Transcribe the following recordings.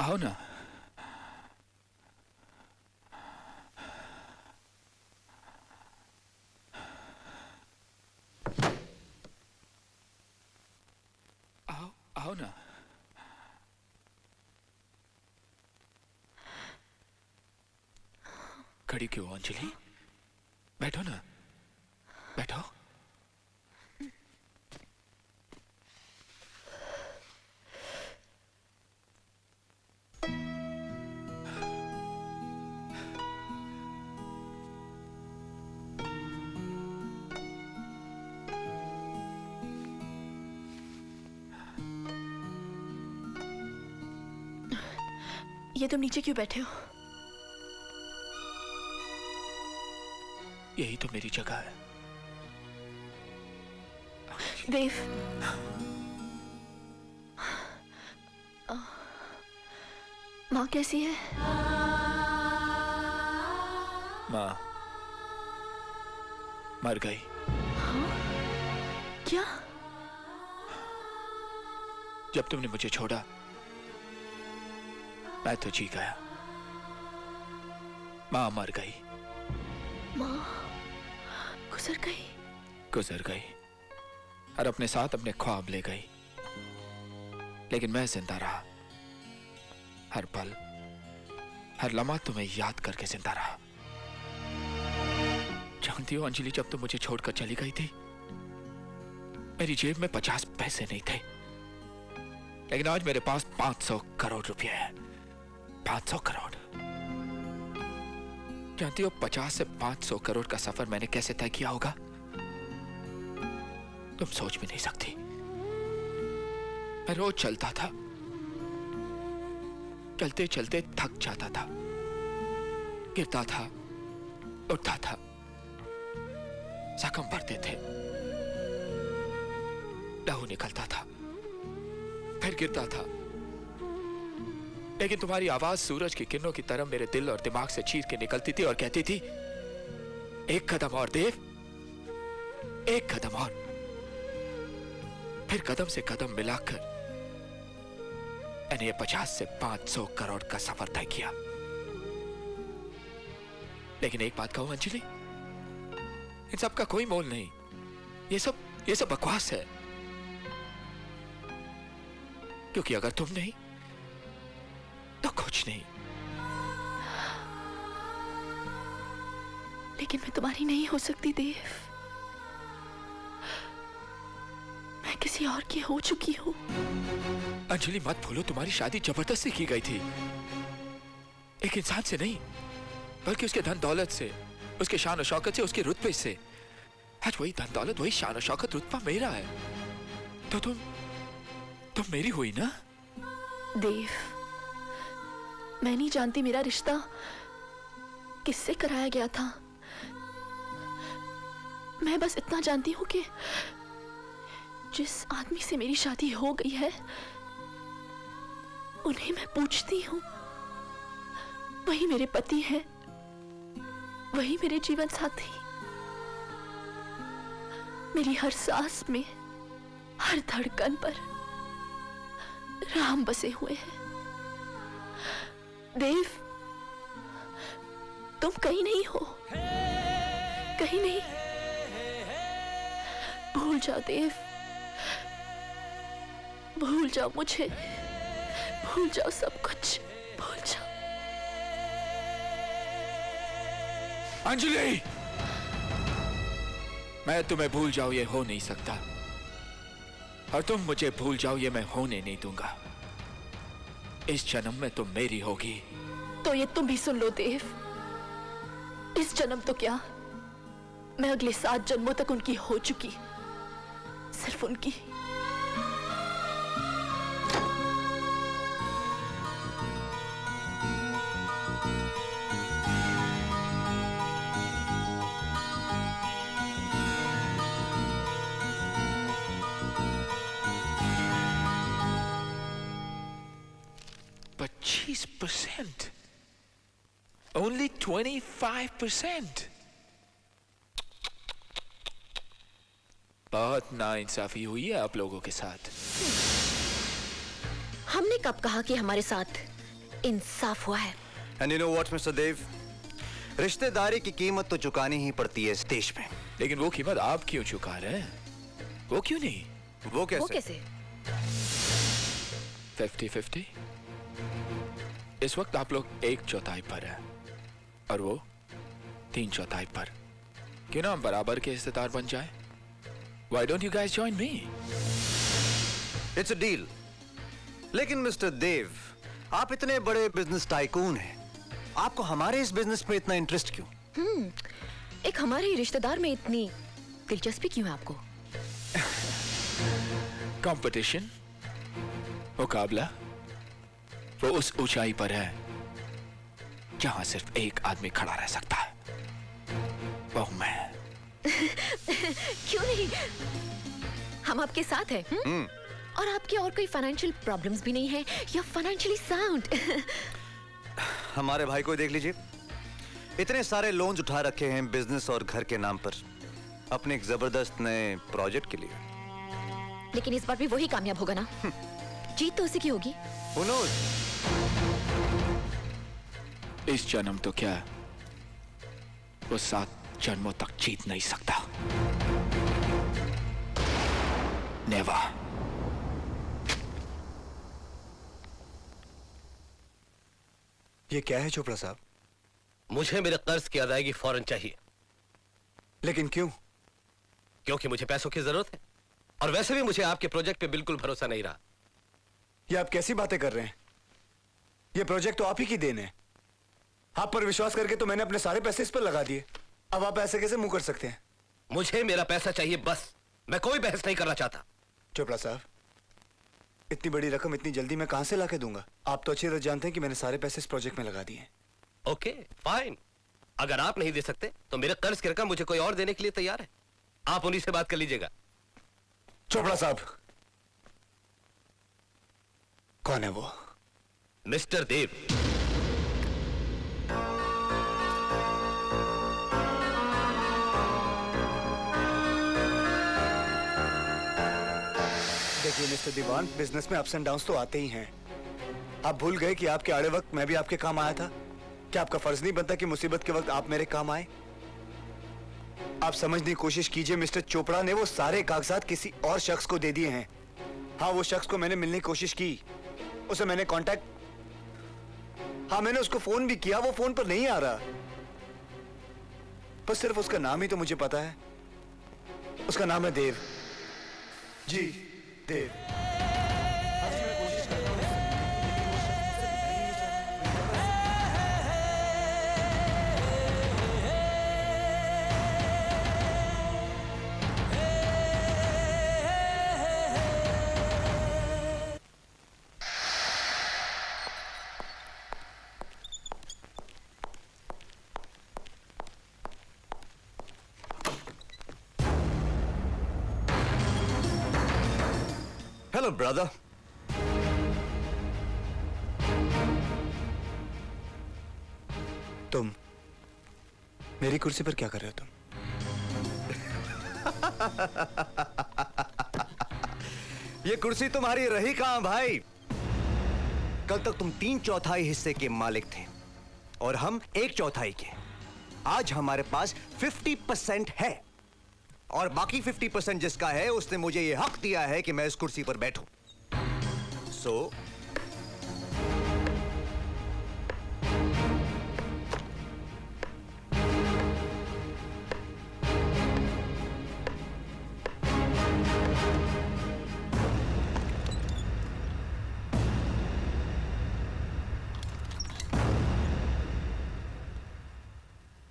आओ ना। आओ आओ ना। खड़ी क्यों अंजलि? बैठो ना, बैठो। ये तुम नीचे क्यों बैठे हो? यही तो मेरी जगह है। देव, माँ कैसी है? माँ मर गई। हाँ? क्या? जब तुमने मुझे छोड़ा मैं तो जी गया। माँ मर गई। माँ गुजर गई? गुजर गई और अपने साथ अपने ख्वाब ले गई, लेकिन मैं जिंदा रहा। हर पल हर लम्हा तुम्हें याद करके जिंदा रहा। जानती हो अंजलि, जब तुम मुझे छोड़कर चली गई थी मेरी जेब में 50 पैसे नहीं थे, लेकिन आज मेरे पास 500 करोड़ रुपए हैं। 500 करोड़। जानती हो 50 से 500 करोड़ का सफर मैंने कैसे तय किया होगा? तुम सोच भी नहीं सकती। मैं रोज चलता था, चलते चलते थक जाता था, गिरता था, उठता था, जख्म भरते थे, लहू निकलता था, फिर गिरता था, लेकिन तुम्हारी आवाज सूरज की किरणों की तरह मेरे दिल और दिमाग से चीर के निकलती थी और कहती थी, एक कदम और देव, एक कदम और। फिर कदम से कदम मिलाकर मैंने ये 50 से 500 करोड़ का सफर तय किया। लेकिन एक बात कहूं अंजलि, इन सब का कोई मोल नहीं। ये सब बकवास है, क्योंकि अगर तुम नहीं तो कुछ नहीं। लेकिन मैं तुम्हारी नहीं हो सकती देव। मैं किसी और की हो चुकी हूं। अंजलि मत भूलो, तुम्हारी शादी जबरदस्ती की गई थी, एक इंसान से नहीं बल्कि उसके धन दौलत से, उसके शान और शौकत से, उसके रुतबे से। आज वही धन दौलत, वही शान और शौकत, रुतबा मेरा है, तो तुम मेरी हुई ना? देव, मैं नहीं जानती मेरा रिश्ता किससे कराया गया था। मैं बस इतना जानती हूं कि जिस आदमी से मेरी शादी हो गई है उन्हें मैं पूछती हूं, वही मेरे पति हैं, वही मेरे जीवन साथी। मेरी हर सांस में, हर धड़कन पर राम बसे हुए हैं। देव, तुम कहीं नहीं हो, कहीं नहीं। भूल जाओ देव, भूल जाओ मुझे, भूल जाओ सब कुछ, भूल जाओ। अंजलि, मैं तुम्हें भूल जाऊं ये हो नहीं सकता, और तुम मुझे भूल जाओ ये मैं होने नहीं दूंगा। इस जन्म में तुम मेरी होगी। तो ये तुम भी सुन लो देव, इस जन्म तो क्या, मैं अगले 7 जन्मों तक उनकी हो चुकी, सिर्फ उनकी। %? Only 25%? बहुत नाइंसाफी हुई है आप लोगों के साथ। हमने कब कहा कि हमारे साथ इंसाफ हुआ है। And you know what mister Dev, रिश्तेदारी की कीमत तो चुकानी ही पड़ती है इस देश में। लेकिन वो कीमत आप क्यों चुका रहे हैं? वो क्यों नहीं? वो कैसे? वो कैसे? 50-50। इस वक्त आप लोग 1/4 पर है और वो 3/4 पर। क्यों ना हम बराबर के हिस्सेदार बन जाए? Why don't you guys join me? It's a deal. लेकिन मिस्टर देव, आप इतने बड़े बिजनेस टाइकून हैं, आपको हमारे इस बिजनेस में इतना इंटरेस्ट क्यों? एक हमारे ही रिश्तेदार में इतनी दिलचस्पी क्यों है आपको? कंपटीशन, मुकाबला, वो उस ऊंचाई पर है जहां सिर्फ एक आदमी खड़ा रह सकता है, वो मैं। क्यों नहीं, हम आपके साथ हैं। और आपके और कोई फाइनेंशियल प्रॉब्लम्स भी नहीं है, या फाइनेंशियली साउंड। हमारे भाई को देख लीजिए, इतने सारे लोन्स उठा रखे हैं बिजनेस और घर के नाम पर अपने एक जबरदस्त नए प्रोजेक्ट के लिए। लेकिन इस बार भी वही कामयाब होगा ना? जीत तो उसी की होगी। Who knows? इस जन्म तो क्या, वो 7 जन्मों तक जीत नहीं सकता। नेवर। ये क्या है चोपड़ा साहब? मुझे मेरे कर्ज की अदायगी फौरन चाहिए। लेकिन क्यों? क्योंकि मुझे पैसों की जरूरत है, और वैसे भी मुझे आपके प्रोजेक्ट पे बिल्कुल भरोसा नहीं रहा। ये आप कैसी बातें कर रहे हैं? ये प्रोजेक्ट तो आप ही की देन है। आप पर विश्वास करके तो मैंने अपने सारे पैसे इस पर लगा दिए। अब आप ऐसे कैसे मुंह कर सकते हैं? मुझे मेरा पैसा चाहिए बस, मैं कोई बहस नहीं करना चाहता। चोपड़ा साहब, इतनी बड़ी रकम इतनी जल्दी मैं कहां से लाके दूंगा? आप तो अच्छी तरह जानते हैं कि मैंने सारे पैसे इस प्रोजेक्ट में लगा दिए हैं। ओके फाइन, अगर आप नहीं दे सकते तो मेरे कर्ज की रकम मुझे कोई और देने के लिए तैयार है। आप उन्हीं से बात कर लीजिएगा। चोपड़ा साहब, कौन है वो? मिस्टर देव। देखिए मिस्टर दीवान, बिजनेस में अप्स एंड डाउन्स तो आते ही हैं। आप भूल गए कि आपके आड़े वक्त मैं भी आपके काम आया था। क्या आपका फर्ज नहीं बनता कि मुसीबत के वक्त आप मेरे काम आए? आप समझने की कोशिश कीजिए, मिस्टर चोपड़ा ने वो सारे कागजात किसी और शख्स को दे दिए हैं। हाँ, वो शख्स को मैंने मिलने की कोशिश की, उसे मैंने कांटेक्ट, हाँ मैंने उसको फोन भी किया, वो फोन पर नहीं आ रहा। बस सिर्फ उसका नाम ही तो मुझे पता है। उसका नाम है देव। जी देव। Hello brother. तुम मेरी कुर्सी पर क्या कर रहे हो? तुम ये कुर्सी तुम्हारी रही कहां भाई? कल तक तुम 3/4 हिस्से के मालिक थे और हम 1/4 के। आज हमारे पास 50% है और बाकी 50% जिसका है उसने मुझे ये हक दिया है कि मैं इस कुर्सी पर बैठूं। सो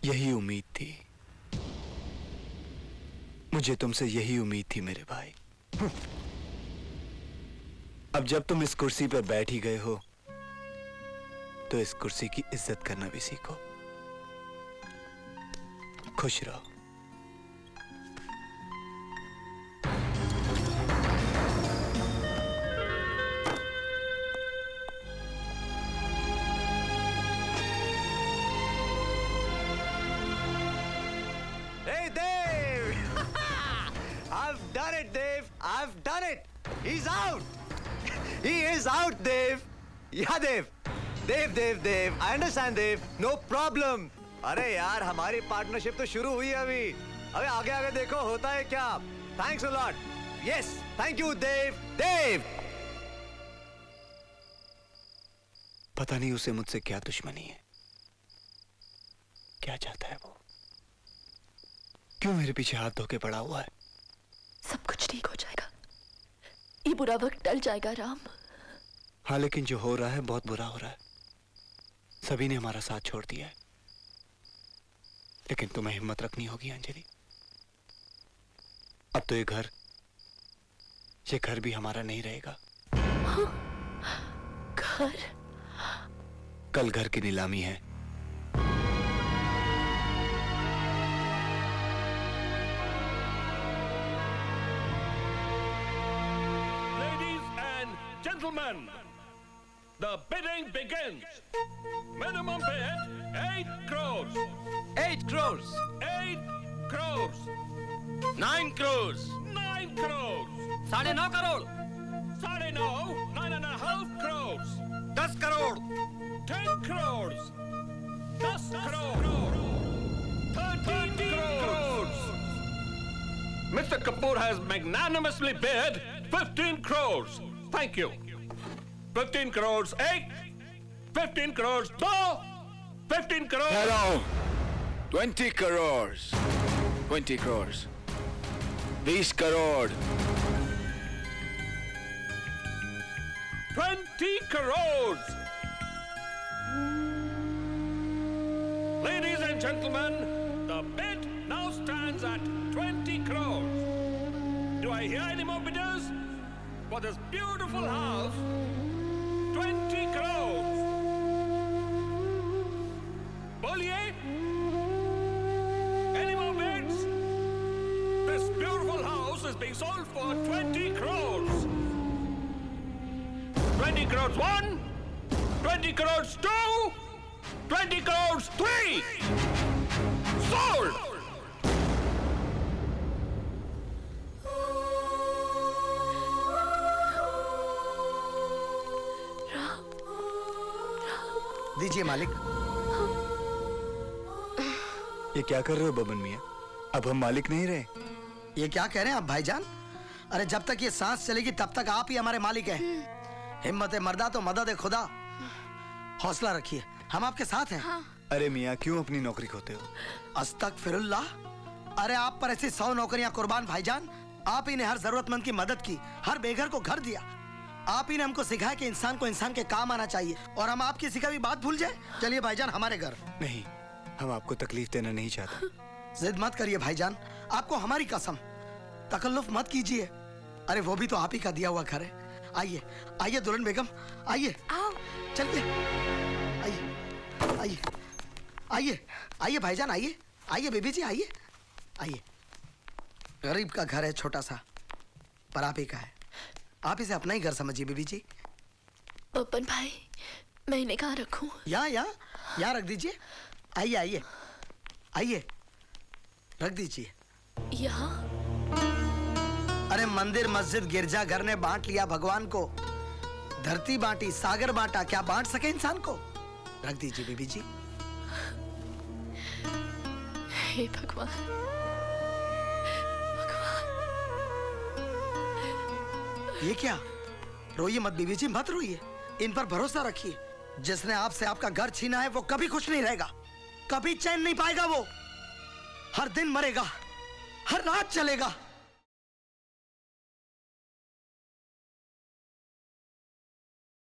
यही उम्मीद थी, मुझे तुमसे यही उम्मीद थी मेरे भाई। अब जब तुम इस कुर्सी पर बैठ ही गए हो तो इस कुर्सी की इज्जत करना भी सीखो। खुश रहो। Hey Dave! I've done it, Dave. I've done it. He's out. He is out, Dave. Yeah, Dave. Dave Dave Dave, I understand Dave, no problem. अरे यार हमारी पार्टनरशिप तो शुरू हुई है अभी, आगे आगे देखो होता है क्या। Thanks a lot. Yes, thank you Dev Dev. पता नहीं उसे मुझसे क्या दुश्मनी है, क्या चाहता है वो, क्यों मेरे पीछे हाथ धोके पड़ा हुआ है। सब कुछ ठीक हो जाएगा, ये बुरा वक्त टल जाएगा राम। हाँ लेकिन जो हो रहा है बहुत बुरा हो रहा है। सभी ने हमारा साथ छोड़ दिया है, लेकिन तुम्हें हिम्मत रखनी होगी अंजलि। अब तो ये घर भी हमारा नहीं रहेगा। घर? कल घर की नीलामी है। Ladies and gentlemen, the bidding begins. Minimum bid 8 crores. 8 crores, 8 crores. 9 crores, 9 crores. 9.5 crore, 9.5, 9.5 crores. 10 crore, 10 crores. 10 crores. 13 crores. Mr. Kapoor has magnanimously bid 15 crores. Thank you. 15 crores, 8. 15 crores, 2. 15 crores. Hello. 20 crores. 20 crores. 20 crore. 20 crores. Ladies and gentlemen, the bid now stands at 20 crores. Do I hear any more bidders? For this beautiful house, 20 crores. Boliye? Any more bids? This beautiful house is being sold for 20 crores. 20 crores 1, 20 crores 2, 20 crores 3. Sold! दीजिए मालिक। ये क्या कर रहे हो बबन मियां? अब हम मालिक नहीं रहे। ये क्या कह रहे हैं आप भाईजान? अरे जब तक ये सांस चलेगी तब तक आप ही हमारे मालिक हैं। हिम्मत है मर्दा तो मदद है खुदा। हौसला रखिए, हम आपके साथ हैं। अरे मियां क्यों अपनी नौकरी खोते हो? अस्तगफिरुल्लाह। अरे आप पर ऐसी 100 नौकरियां कुर्बान भाईजान। आप ही ने हर जरूरतमंद की मदद की, हर बेघर को घर दिया। आप ही ने हमको सिखाया कि इंसान को इंसान के काम आना चाहिए, और हम आपकी सिखाई हुई बात भूल जाए। चलिए भाईजान हमारे घर। नहीं, हम आपको तकलीफ देना नहीं चाहते। जिद मत करिए भाईजान, आपको हमारी कसम, तकल्लुफ मत कीजिए। अरे वो भी तो आप ही का दिया हुआ घर है। आइए आइए दुल्हन बेगम, आइए चलिए, आइए आइए आइए आइए भाईजान, आइए आइए बीबी जी, आइए आइए। गरीब का घर है छोटा सा, पर आप ही का है। आप इसे अपना ही घर समझिए बीबी जी। बब्बन भाई, मैं इन्हें कहाँ रखूं? यहाँ रख दीजिए। आइए आइए आइए, रख दीजिए यहाँ। अरे मंदिर मस्जिद गिरजा घर ने बांट लिया भगवान को। धरती बांटी, सागर बांटा, क्या बांट सके इंसान को? रख दीजिए बीबी जी। हे भगवान, ये क्या? रोइए मत बीबी जी, मत रोइए। इन पर भरोसा रखिए। जिसने आपसे आपका घर छीना है वो कभी खुश नहीं रहेगा, कभी चैन नहीं पाएगा। वो हर दिन मरेगा, हर रात चलेगा।